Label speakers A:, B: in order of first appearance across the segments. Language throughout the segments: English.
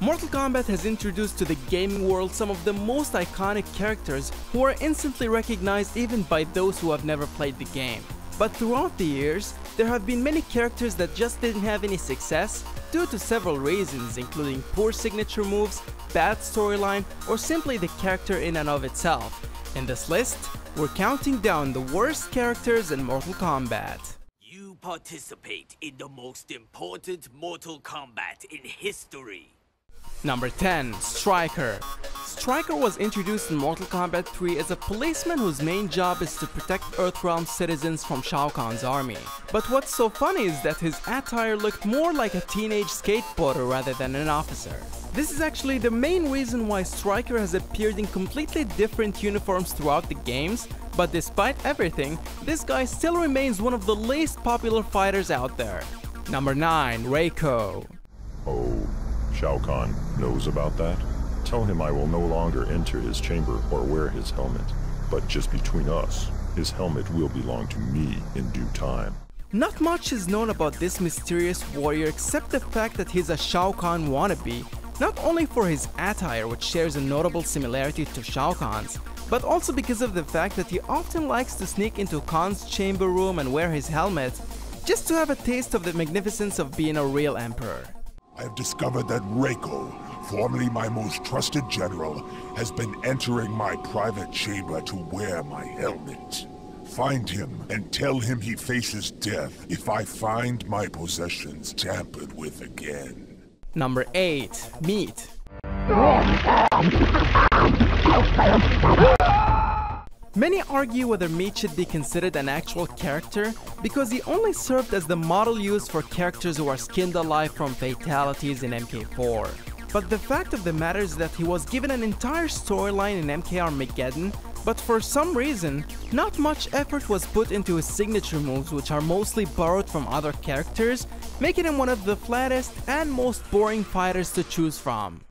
A: Mortal Kombat has introduced to the gaming world some of the most iconic characters who are instantly recognized even by those who have never played the game. But throughout the years, there have been many characters that just didn't have any success due to several reasons, including poor signature moves, bad storyline, or simply the character in and of itself. In this list, we're counting down the worst characters in Mortal Kombat.
B: You participate in the most important Mortal Kombat in history.
A: Number 10. Stryker. Stryker was introduced in Mortal Kombat 3 as a policeman whose main job is to protect Earthrealm citizens from Shao Kahn's army. But what's so funny is that his attire looked more like a teenage skateboarder rather than an officer. This is actually the main reason why Stryker has appeared in completely different uniforms throughout the games, but despite everything, this guy still remains one of the least popular fighters out there. Number 9. Reiko.
C: Oh, Shao Kahn knows about that? Tell him I will no longer enter his chamber or wear his helmet. But just between us, his helmet will belong to me in due time.
A: Not much is known about this mysterious warrior except the fact that he's a Shao Kahn wannabe, not only for his attire, which shares a notable similarity to Shao Kahn's, but also because of the fact that he often likes to sneak into Kahn's chamber room and wear his helmet, just to have a taste of the magnificence of being a real emperor.
D: I have discovered that Reiko, formerly my most trusted general, has been entering my private chamber to wear my helmet. Find him and tell him he faces death if I find my possessions tampered with again.
A: Number 8. Meat. Many argue whether Meat should be considered an actual character because he only served as the model used for characters who are skinned alive from fatalities in MK4. But the fact of the matter is that he was given an entire storyline in MK Armageddon, but for some reason, not much effort was put into his signature moves, which are mostly borrowed from other characters, making him one of the flattest and most boring fighters to choose from.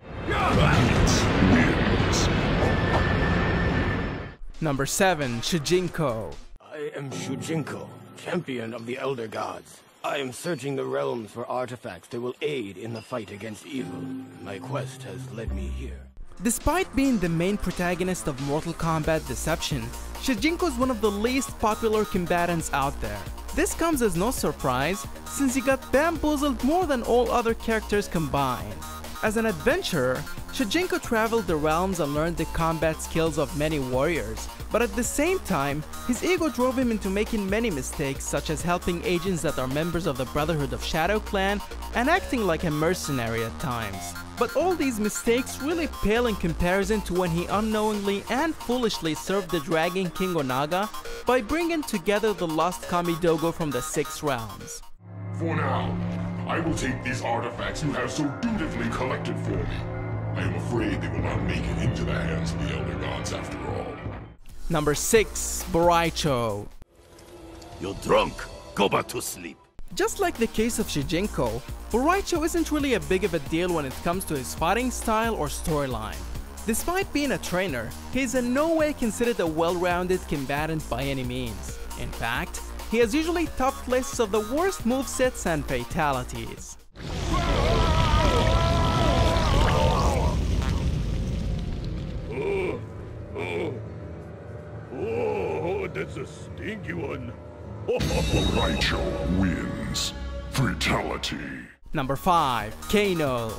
A: Number 7. Shujinko.
E: I am Shujinko, champion of the Elder Gods. I am searching the realms for artifacts that will aid in the fight against evil. My quest has led me here.
A: Despite being the main protagonist of Mortal Kombat Deception, Shujinko is one of the least popular combatants out there. This comes as no surprise, since he got bamboozled more than all other characters combined. As an adventurer, Shujinko traveled the realms and learned the combat skills of many warriors, but at the same time, his ego drove him into making many mistakes, such as helping agents that are members of the Brotherhood of Shadow Clan and acting like a mercenary at times. But all these mistakes really pale in comparison to when he unknowingly and foolishly served the Dragon King Onaga by bringing together the lost Kamidogo from the 6 realms.
F: For now, I will take these artifacts you have so dutifully collected for me. I am afraid they will not make it into the hands of the Elder Gods after all.
A: Number 6. Boraicho.
B: You're drunk. Go back to sleep.
A: Just like the case of Shujinko, Boraicho isn't really a big of a deal when it comes to his fighting style or storyline. Despite being a trainer, he is in no way considered a well-rounded combatant by any means. In fact, he has usually topped lists of the worst movesets and fatalities.
F: Oh, that's a stinky one.
D: Boraicho wins. Fatality.
A: Number 5. Kano.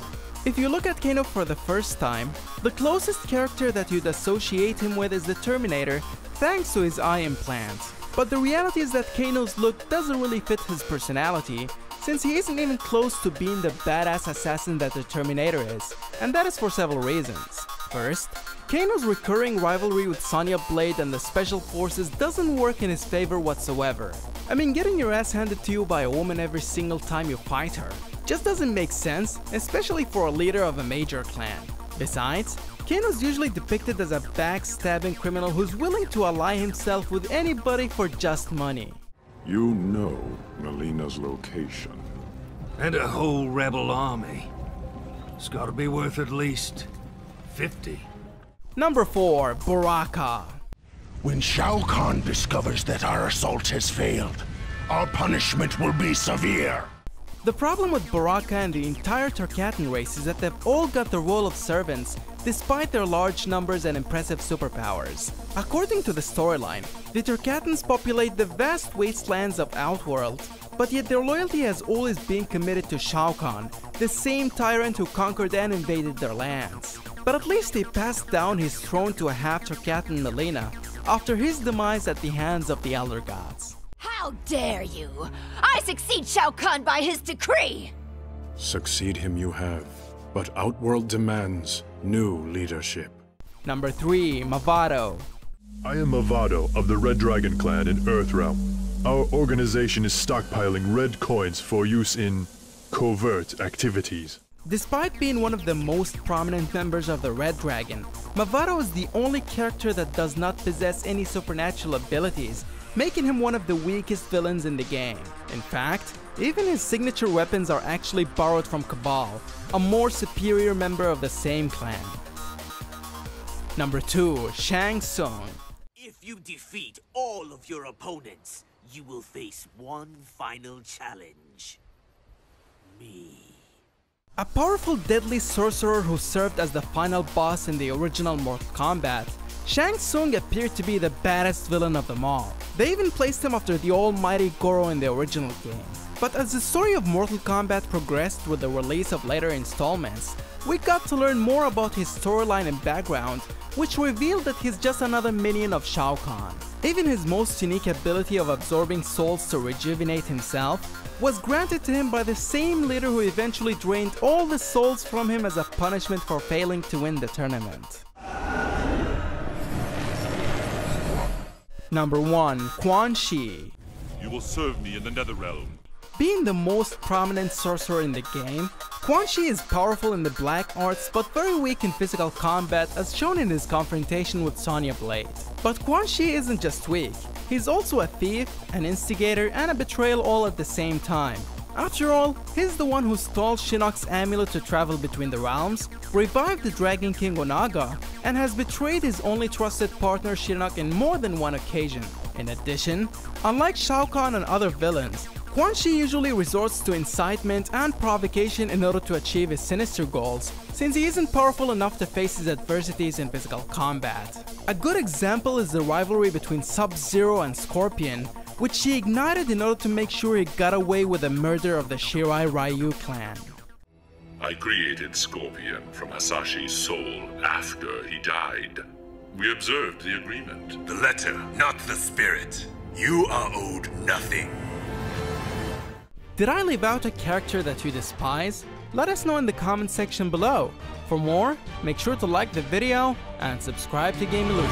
A: If you look at Kano for the first time, the closest character that you'd associate him with is the Terminator, thanks to his eye implant. But the reality is that Kano's look doesn't really fit his personality, since he isn't even close to being the badass assassin that the Terminator is, and that is for several reasons. First, Kano's recurring rivalry with Sonya Blade and the Special Forces doesn't work in his favor whatsoever. I mean, getting your ass handed to you by a woman every single time you fight her just doesn't make sense, especially for a leader of a major clan. Besides, Kano's usually depicted as a backstabbing criminal who's willing to ally himself with anybody for just money.
C: You know Melina's location.
G: And a whole rebel army. It's gotta be worth at least 50.
A: Number 4. Baraka.
D: When Shao Kahn discovers that our assault has failed, our punishment will be severe.
A: The problem with Baraka and the entire Tarkatan race is that they've all got the role of servants despite their large numbers and impressive superpowers. According to the storyline, the Tarkatans populate the vast wastelands of Outworld, but yet their loyalty has always been committed to Shao Kahn, the same tyrant who conquered and invaded their lands. But at least he passed down his throne to a half-Tarkatan Melina after his demise at the hands of the Elder Gods.
H: How dare you! I succeed Shao Kahn by his decree!
I: Succeed him you have, but Outworld demands new leadership.
A: Number 3. Mavado.
C: I am Mavado of the Red Dragon Clan in Earthrealm. Our organization is stockpiling red coins for use in covert activities.
A: Despite being one of the most prominent members of the Red Dragon, Mavado is the only character that does not possess any supernatural abilities, making him one of the weakest villains in the game. In fact, even his signature weapons are actually borrowed from Cabal, a more superior member of the same clan. Number 2. Shang Tsung.
B: If you defeat all of your opponents, you will face one final challenge. Me.
A: A powerful deadly sorcerer who served as the final boss in the original Mortal Kombat, Shang Tsung appeared to be the baddest villain of them all. They even placed him after the almighty Goro in the original game. But as the story of Mortal Kombat progressed with the release of later installments, we got to learn more about his storyline and background, which revealed that he's just another minion of Shao Kahn. Even his most unique ability of absorbing souls to rejuvenate himself was granted to him by the same leader who eventually drained all the souls from him as a punishment for failing to win the tournament. Number 1. Quan Chi.
F: You will serve me in the Netherrealm.
A: Being the most prominent sorcerer in the game, Quan Chi is powerful in the black arts but very weak in physical combat as shown in his confrontation with Sonya Blade. But Quan Chi isn't just weak, he's also a thief, an instigator, and a betrayal all at the same time. After all, he's the one who stole Shinnok's amulet to travel between the realms, revived the Dragon King Onaga, and has betrayed his only trusted partner Shinnok in more than one occasion. In addition, unlike Shao Kahn and other villains, Quan Chi usually resorts to incitement and provocation in order to achieve his sinister goals, since he isn't powerful enough to face his adversities in physical combat. A good example is the rivalry between Sub-Zero and Scorpion, which he ignited in order to make sure he got away with the murder of the Shirai Ryu clan.
F: I created Scorpion from Hasashi's soul after he died. We observed the agreement.
J: The letter, not the spirit. You are owed nothing.
A: Did I leave out a character that you despise? Let us know in the comment section below. For more, make sure to like the video and subscribe to Game Illusion.